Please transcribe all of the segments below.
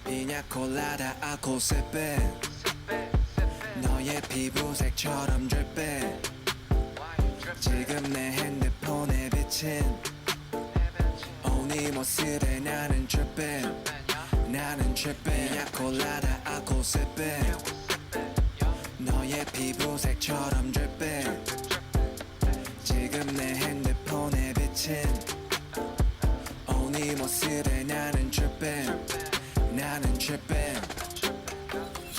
피냐콜라다 아코세페 너의 피부색처럼 drip해 지금 내 핸드폰에 비친 네 모습에 나는 drip해 나는 drip해 피냐콜라다 아코세페 너의 피부색처럼 drip해 지금 내 핸드폰에 비친 네 모습에 나는 drip해 나는 trippin'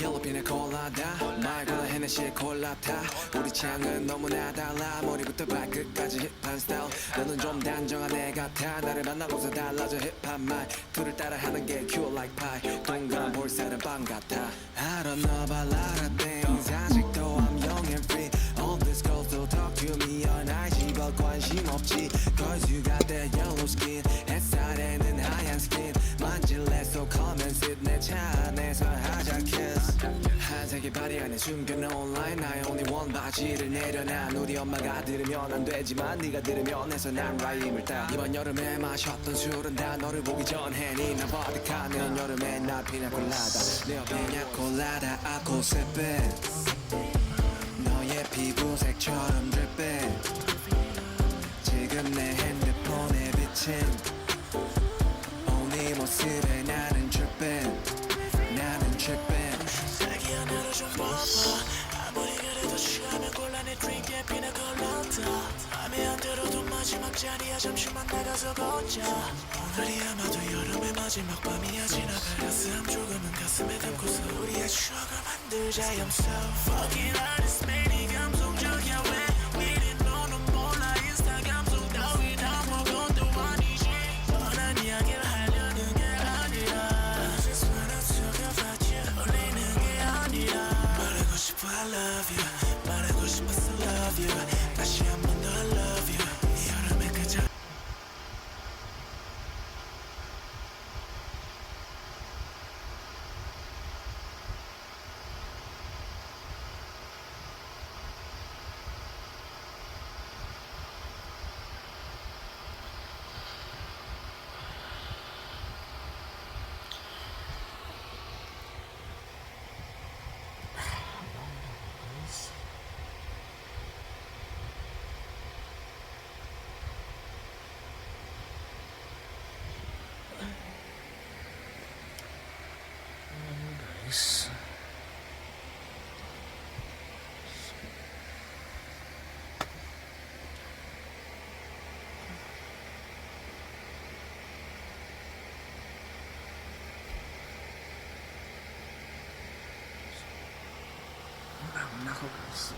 Yellow pina colada 말거나 헤네시에 콜라타 우리 창은 너무나 달라 머리부터 발끝까지 힙한 스타일 너는 좀 단정한 애 같아 나를 만나고서 달라져 힙한 말투를 따라하는 게 cute like pie 동그란 볼살은 빵 같아 I don't know about a lot of things 아직도 I'm young and free All these girls don't talk to me on IG but 관심 없지 Cause you got that yellow skin 햇살에는 하얀 skin 만질래 so come and sit 내 차 안에서 하자 kiss 한색의 바디 안에 숨겨놓은 line 나의 only one 바지를 내려놔 우리 엄마가 들으면 안 되지만 네가 들으면 해서 난 라임을 따 이번 여름에 마셨던 술은 다 너를 보기 전에 니나 버디카 내년 여름에 나 피냐콜라다 내 옆에 피냐콜라다 아코세페 너의 피부색처럼 drip해 지금 내 핸드폰에 비친 네 모습에 나는 drip해 나는 drip해 자기야 나를 좀 봐봐 아무리 그래도 취하면 곤란해 드링크에 피나콜라다 맘에 안 들어도 마지막 자리야 잠시만 나가서 걷자 오늘이 아마도 여름의 마지막 밤이야 지나갈 가슴 조금은 가슴에 담고서 우리의 추억을 만들자 I'm so fucking honest man 이 감성적이야 왜 미리 너는 몰라 인스타 감성 따위 아무것도 아니지 뻔한 이야기를 하려는 게 아니라 Just wanna talk about you 올리는 게 아니라 말하고 싶어 I love you 말하고 싶었어 love you 다시 한 번 더 I love you 이 여름에 그저 나가고 있어.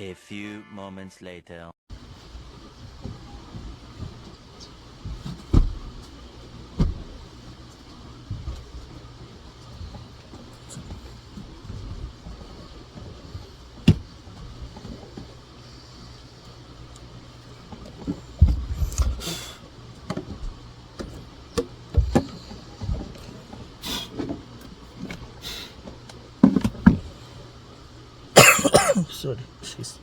A few moments later. Sorry, she's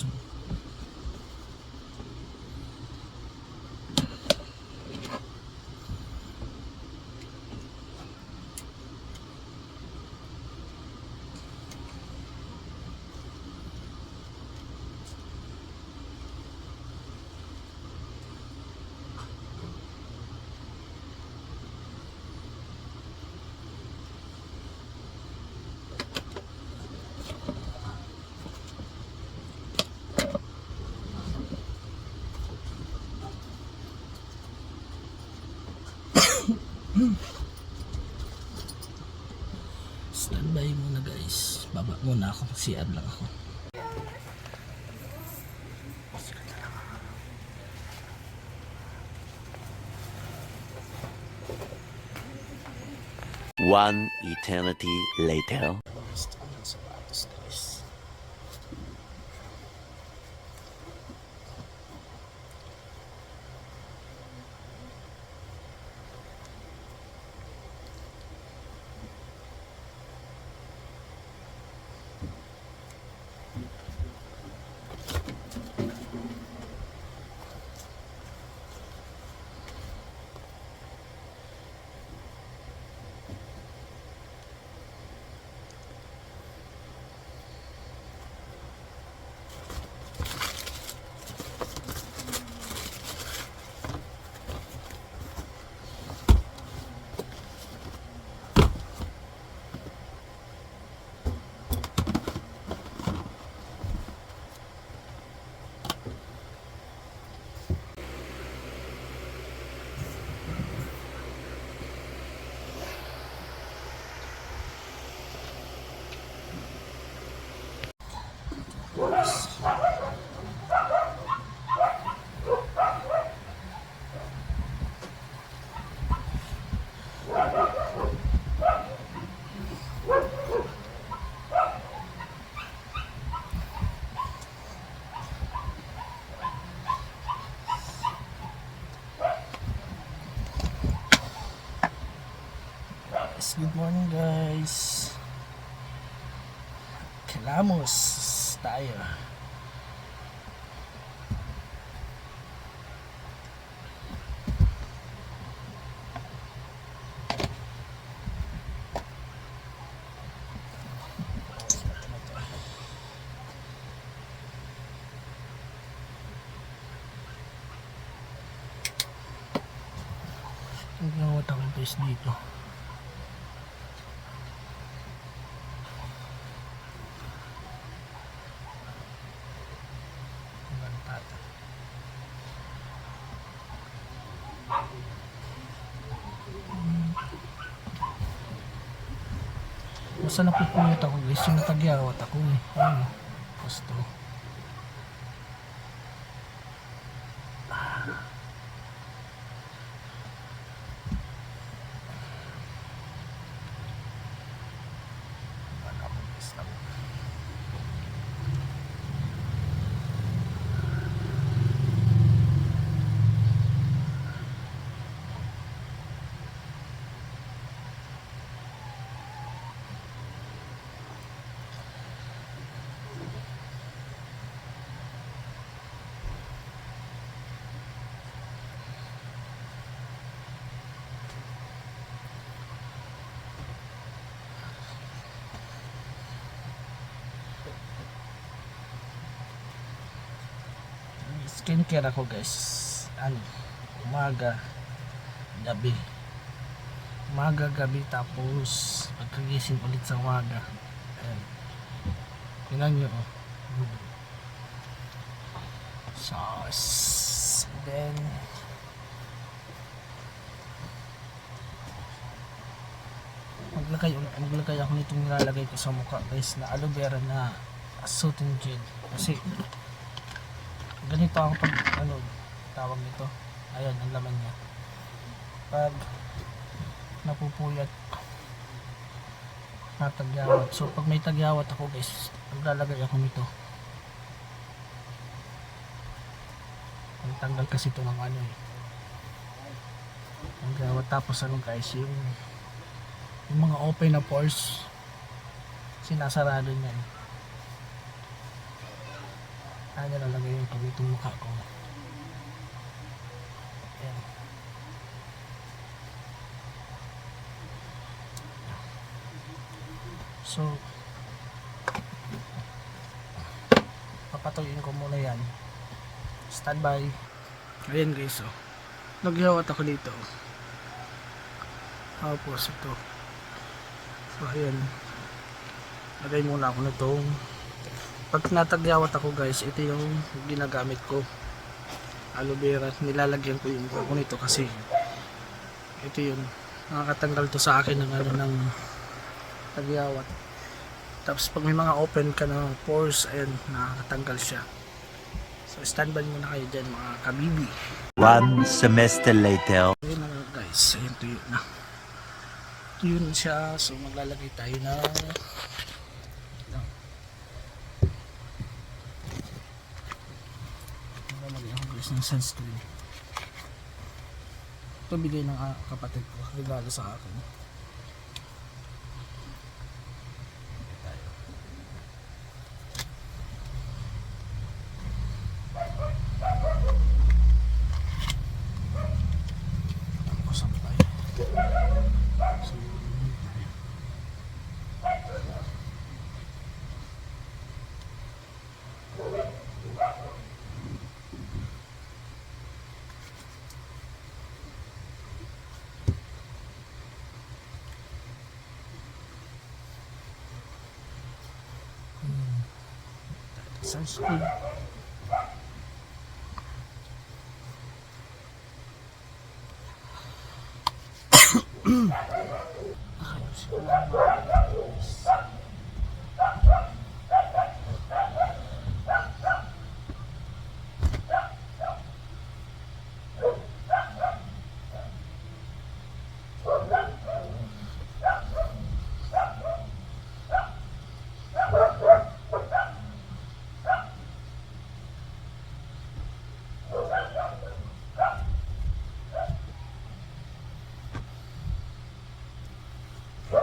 guys. Standby muna guys. Baba muna ako. CR lang ako. One eternity later. Basta ang sapatos guys. Good morning guys. Kilamos tayo. Ang ginawa tayo guys dito. Basta napupuyot ako guys, yung tagyawat ako eh. Ayun, gusto. Skincare ako guys. Ano? Umaga, gabi. Umaga, gabi, tapos pagkagising ulit sa umaga. Ayan. Tingnan nyo oh. Sauce. Then maglagay ako nitong nilalagay ko sa mukha guys na aloe vera na soothing gel. Kasi ganito ang pag ano tawag nito. Ayan ang laman niya. Pag napupuyat natagyawat. So pag may tagyawat ako guys, maglalagay ako nito. Ang tanggal kasi ito ng ano eh. Ang gawat. Tapos ano guys, yung mga open na pores sinasarado niya eh. Nalalagay yung pag itong mukha ko. Ayan. So, papatuyin ko muna yan. Standby. Ayan guys, oh. Naghihawat ako dito. Tapos ito. So, ayan. Lagay muna ako na itong. Pag natagyawat ako guys, ito yung ginagamit ko. Aloe vera. Nilalagyan ko yung mukha ko nito kasi ito yun. Nakakatanggal to sa akin ng ano ng tagyawat. Tapos pag may mga open ka na pores, ayan, nakakatanggal siya. So standby muna kayo dyan mga kabibi. 1 semester later. Ayun na guys, ayun tuyo na. Tuyo na siya. So maglalagay tayo na maglalagay ako guys ng sunscreen. Ito bigay ng kapatid ko, regalo sa akin. Sunscreen.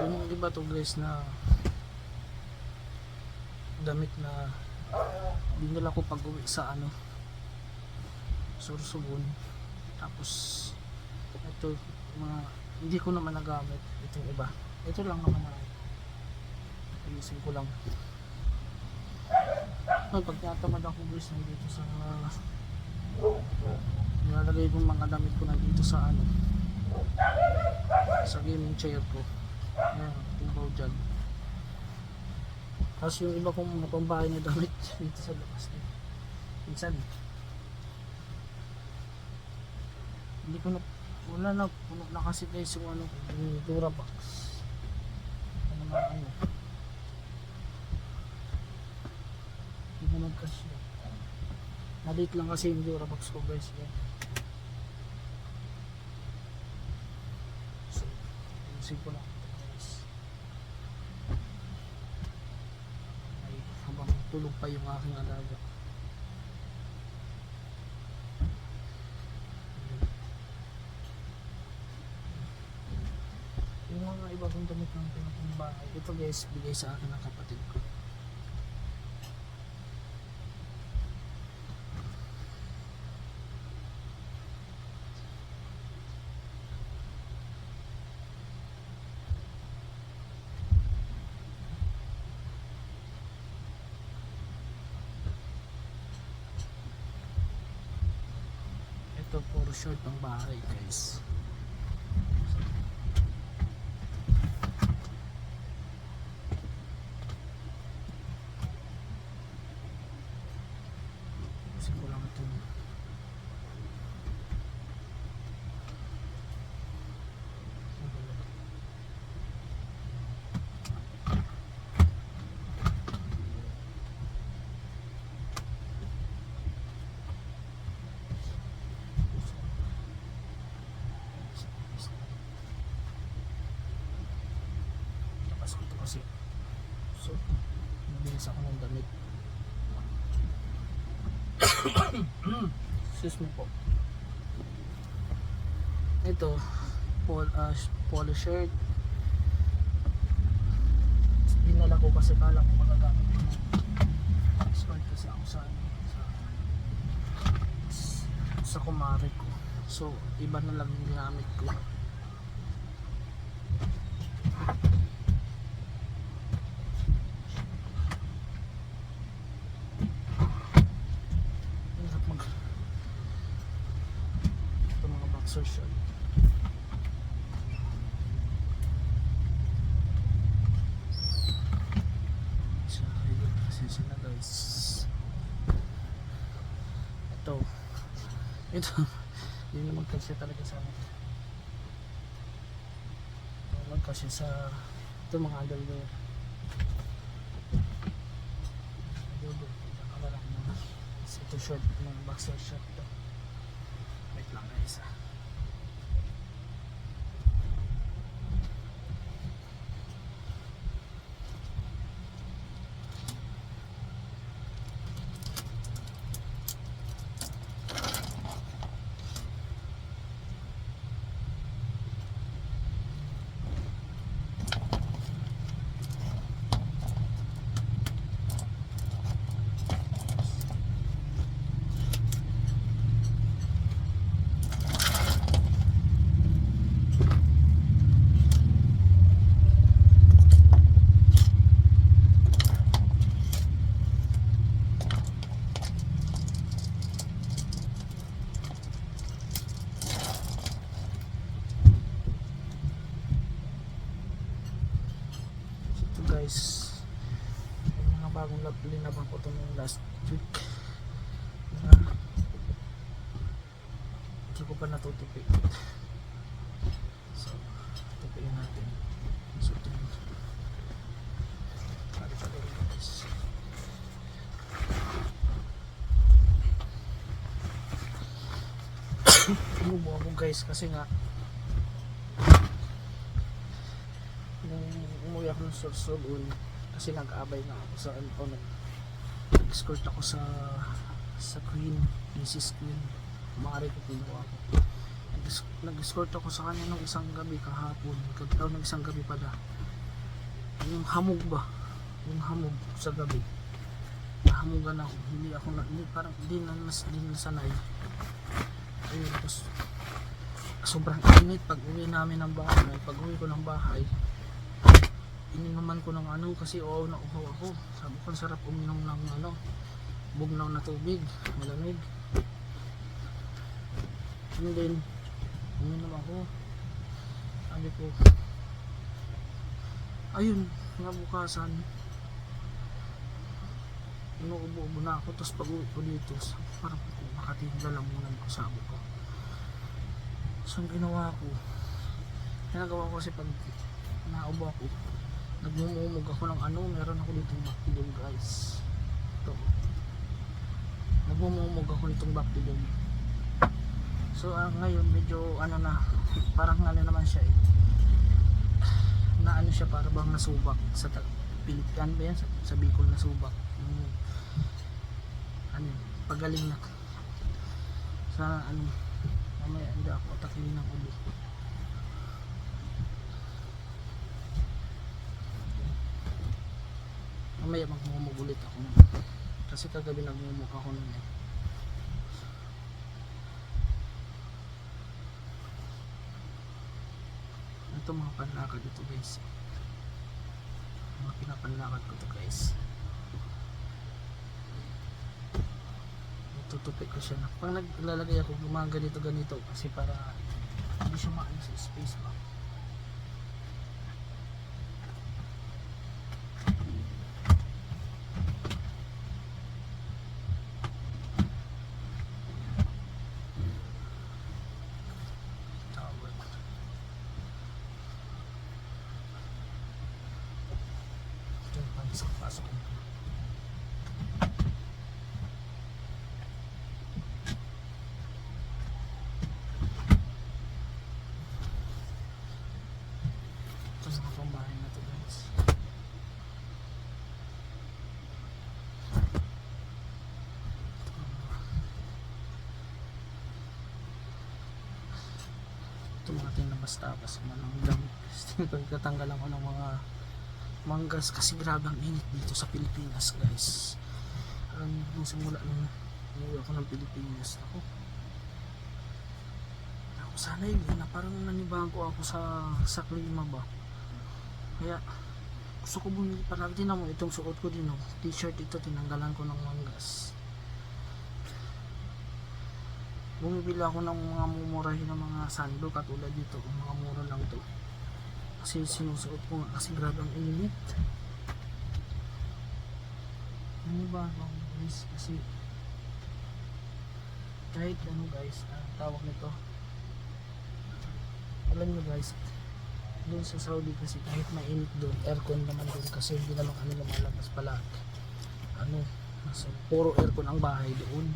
Yung iba to guys na damit na dinala ko pag uwi sa ano Sorsogon. Tapos ito mga hindi ko naman nagamit. Itong iba, ito lang naman na ayusin ko lang. Pag natamad ako guys nandito sa nilalagay ko mga damit ko nandito sa ano sa gaming chair ko. Ayan, tumbaw dyan. Tapos yung iba kong mga pambahay na damit dito sa labas din. Minsan hindi ko na wala na, puno na kasi guys yung ano, yung Durabox. Ano na ano, hindi naman kasi nalit lang kasi yung Durabox ko guys. Yan. So usip ko lang habang tulog pa yung aking alaga. Yung mga iba kong damit ng pinapambahay, ito guys, bigay sa akin ng kapatid ko. Ito puro short pang bahay guys. Kasi ko lang ito. Ito kasi so nabilis ako ng damit. Excuse me po. Ito polo shirt. Dinala ko kasi kala ko magagamit ko ng short kasi ako sa sa kumare ko. So, iba na lang yung ginamit ko. Hirap mag... Ito mga boxer short. So, ayun. Pasensya na guys. Ito. Yun naman kasi talaga sa amin. Naman kasi sa ito mga underwear. Nakawalan na. Ito short, mga boxer short ito. Wait lang guys. Guys, yung mga bagong linabang ko ito nung last week na hindi ko pa natutupi. So, tupiin natin. So, ito yun. Pali-pali rin guys. Lumuha ko guys kasi nga umuwi ako ng Sorsogon kasi nag-aabay na ako sa ano, nag-escort ako sa Queen, Mrs. Queen. Maaari ko pinuha ako. Nag-escort ako sa kanya nung isang gabi kahapon, kagtaw ng isang gabi pala. Yung hamog ba? Yung hamog sa gabi. Nahamugan ako, parang hindi na sanay. Ayun, tapos sobrang init pag uwi namin ng bahay. Pag uwi ko ng bahay, ininuman ko ng ano kasi oo na uhaw ako. Sabi ko sarap uminom ng ano, bugnaw na tubig, malamig. And then uminom ako. Sabi ko ayun, nabukasan inuubo-ubo na ako. Tapos pag uwi ko dito parang nakatingala lang muna ako, sabi ko. So ang ginawa ko, ginagawa ko kasi pag naubo ako, nagmumumog ako ng ano, meron ako ditong bactidum guys. Ito. Nagmumumog ako ditong bactidum. So ngayon medyo ano na, parang ano naman siya eh. Na ano siya, para bang nasubak sa Pilipinas ba yan? Sa Bicol nasubak. Ano, pagaling na. Sa ano, mamaya hindi ako takihin ng ulo. Mamaya magmumug ulit ako kasi kagabi nagmumug ako nun eh. Ito mga panlakad ito guys, mga pinapanlakad ko to guys. Tutupik ko siya na pag naglalagay ako mga ganito kasi para hindi siya maano sa space ba. Pasok. Ito sa pambahay na to guys. Ito mga tinabas-tabas manang damit. Katanggalan ko ng mga manggas kasi grabe ang init dito sa Pilipinas guys. Nung simula nung umuwi ako ng Pilipinas ako, Sana yun na parang nanibago ako sa klima ba. Kaya gusto ko bumili parang din mo itong suot ko din, oh. T-shirt ito, tinanggalan ko ng manggas. Bumibili ako ng mga mumurahin ng mga sando katulad dito, mga mura lang to. Kasi sinusuot ko nga kasi grabe ang init. Ano ba guys, kasi kahit ano guys, tawag nito, alam nyo guys, doon sa Saudi kasi kahit mainit doon, aircon naman doon kasi hindi naman kami lumalabas pala. Ano, so, puro aircon ang bahay doon.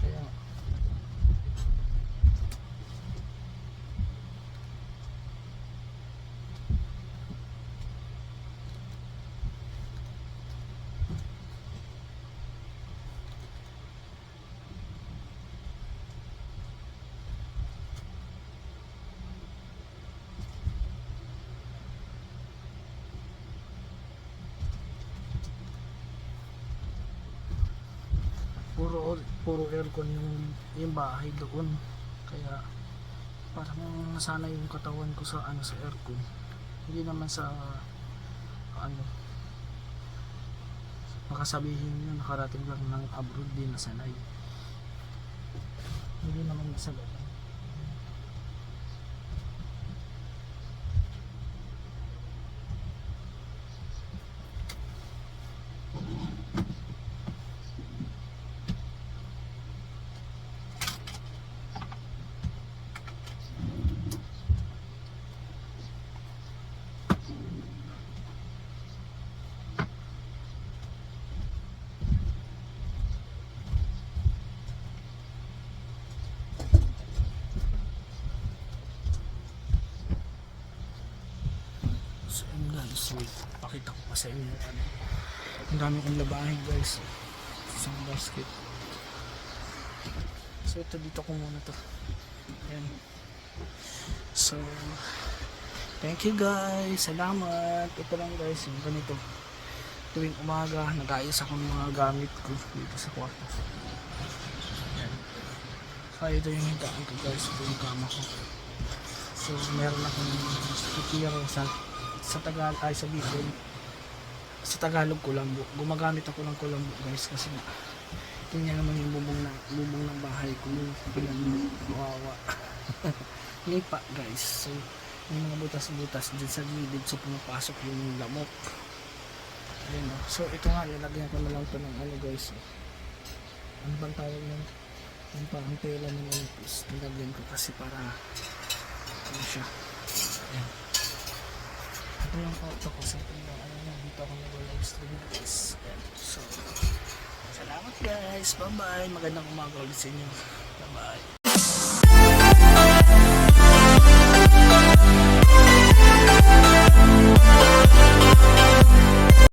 Kaya puro aircon yung bahay doon. Kaya parang nasana yung katawan ko sa ano, sa aircon. Hindi naman sa ano, makasabihin nyo nakarating lang ng abroad din na sanay. Hindi naman masalaga. So yun guys, wait, pakita ko pa sa inyo ano. Ang dami kong labahin guys, isang basket. So ito, dito ko muna to. Ayan. So thank you guys, salamat. Ito lang guys, yung ganito, tuwing umaga nag-ayos ako ng mga gamit ko dito sa kwarto. Ayan. So ito yung higaan ko guys, ito yung kama ko. So meron akong itiro sa Tagalog, ay sa Bicol. Sa Tagalog kulambo. Gumagamit ako ng kulambo guys kasi tingnan naman yung bubong ng bahay ko, pinagwawa. Lipa guys. So yung mga butas-butas din sa gilid, so pumapasok yung lamok. Ayun, oh. So ito nga, lalagyan ko na lang ito ng ano guys, ano bang tawag nun? Yung parang tela ng manipis, nilagyan ko kasi para ano siya. Ayan. Ito yung photo ko sa ito yung ano na, dito ako nag-live stream guys. Ayan. So salamat guys, bye bye, magandang umaga ulit sa inyo, bye bye.